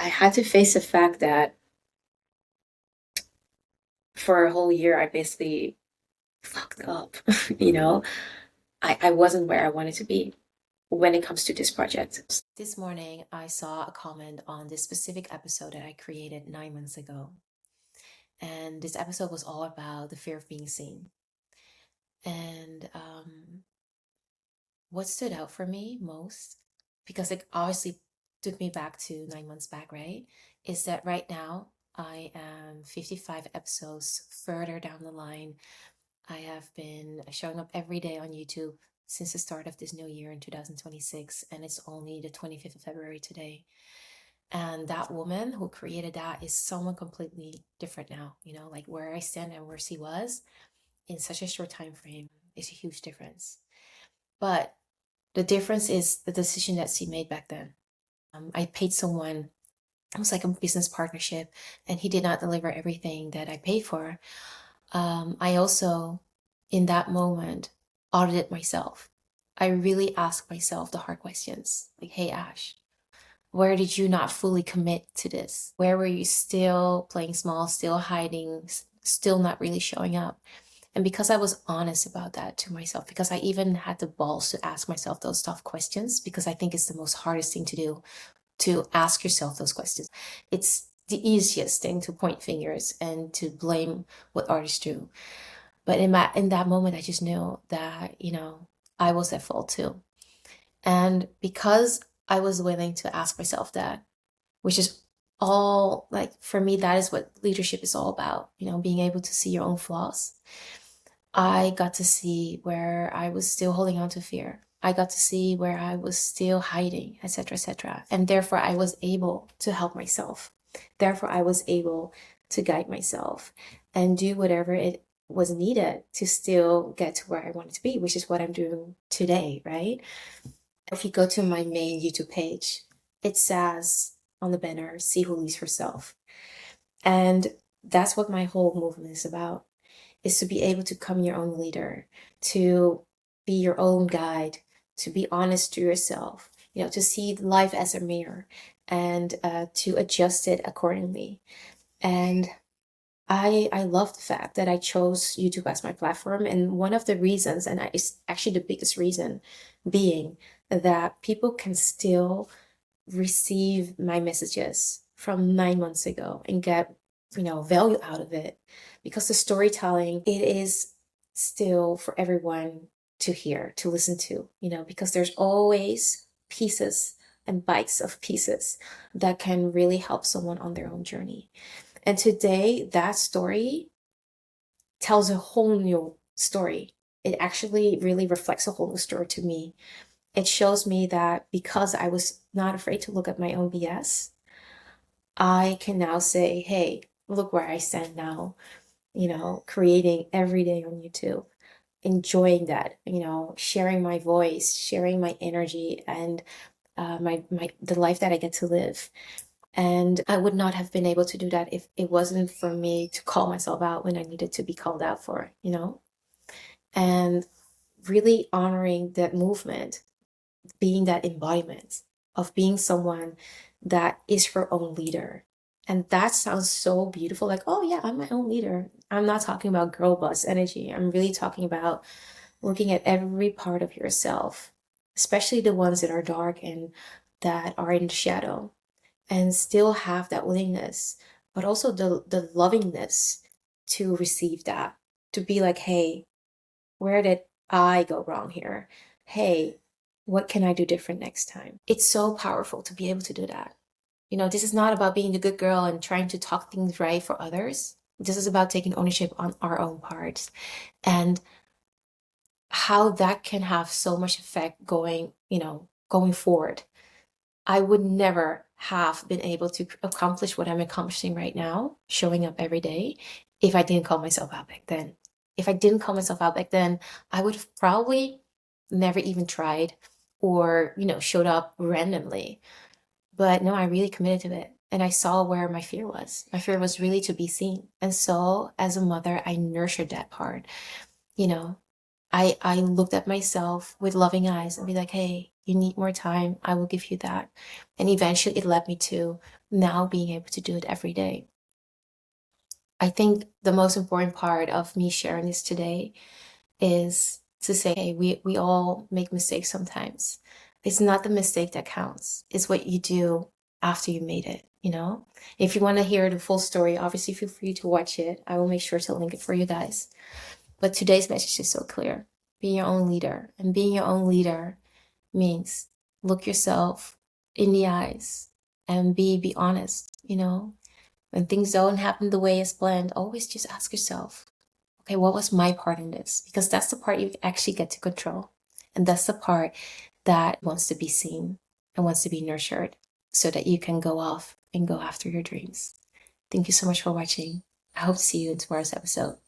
I had to face the fact that for a whole year I basically fucked up. you know, I wasn't where I wanted to be when it comes to this project. This morning, I saw a comment on this specific episode that I created 9 months ago. And this episode was all about the fear of being seen. And what stood out for me most, because it obviously took me back to 9 months back, right? Is that right now I am 55 episodes further down the line. I have been showing up every day on YouTube since the start of this new year in 2026, and it's only the 25th of February today. And that woman who created that is someone completely different now. Like where I stand and where she was in such a short time frame is a huge difference. But the difference is the decision that she made back then. I paid someone, it was like a business partnership, and he did not deliver everything that I paid for. I also, in that moment, audited myself. I really asked myself the hard questions like, hey, Ash, where did you not fully commit to this? Where were you still playing small, still hiding, still not really showing up? And because I was honest about that to myself, because I even had the balls to ask myself those tough questions, because I think it's the most hardest thing to do, to ask yourself those questions. It's the easiest thing to point fingers and to blame what artists do. But in that moment, I just knew that, I was at fault too. And because I was willing to ask myself that, which is all like, for me, that is what leadership is all about, being able to see your own flaws. I got to see where I was still holding on to fear. I got to see where I was still hiding, etc., etc. And therefore, I was able to help myself. Therefore, I was able to guide myself and do whatever it was needed to still get to where I wanted to be, which is what I'm doing today, right? If you go to my main YouTube page, it says on the banner, see who leads herself. And that's what my whole movement is about, is to be able to become your own leader, to be your own guide, to be honest to yourself, to see life as a mirror and to adjust it accordingly. And I love the fact that I chose YouTube as my platform. And one of the reasons, and it's actually the biggest reason, being that people can still receive my messages from 9 months ago and get, value out of it, because the storytelling, it is still for everyone to hear, to listen to, because there's always pieces and bites of pieces that can really help someone on their own journey. And today, that story tells a whole new story. It actually really reflects a whole new story to me. It shows me that because I was not afraid to look at my own BS, I can now say, hey, look where I stand now, creating every day on YouTube, enjoying that, sharing my voice, sharing my energy, and the life that I get to live. And I would not have been able to do that if it wasn't for me to call myself out when I needed to be called out for, and really honoring that movement, being that embodiment of being someone that is her own leader. And that sounds so beautiful, like, oh yeah, I'm my own leader. I'm not talking about girl boss energy. I'm really talking about looking at every part of yourself, especially the ones that are dark and that are in the shadow, and still have that willingness, but also the lovingness to receive that, to be like, hey, where did I go wrong here? Hey, what can I do different next time? It's so powerful to be able to do that. This is not about being the good girl and trying to talk things right for others. This is about taking ownership on our own parts, and how that can have so much effect going forward. I would never have been able to accomplish what I'm accomplishing right now, showing up every day, if I didn't call myself out back then. If I didn't call myself out back then, I would have probably never even tried, or, showed up randomly. But no, I really committed to it. And I saw where my fear was. My fear was really to be seen. And so as a mother, I nurtured that part. You know, I looked at myself with loving eyes and be like, hey, you need more time. I will give you that. And eventually it led me to now being able to do it every day. I think the most important part of me sharing this today is to say, hey, we all make mistakes sometimes. It's not the mistake that counts. It's what you do after you made it, you know? If you want to hear the full story, obviously feel free to watch it. I will make sure to link it for you guys. But today's message is so clear. Be your own leader. And being your own leader means look yourself in the eyes and be honest, you know? When things don't happen the way it's planned, always just ask yourself, okay, what was my part in this? Because that's the part you actually get to control. And that's the part that wants to be seen and wants to be nurtured so that you can go off and go after your dreams. Thank you so much for watching. I hope to see you in tomorrow's episode.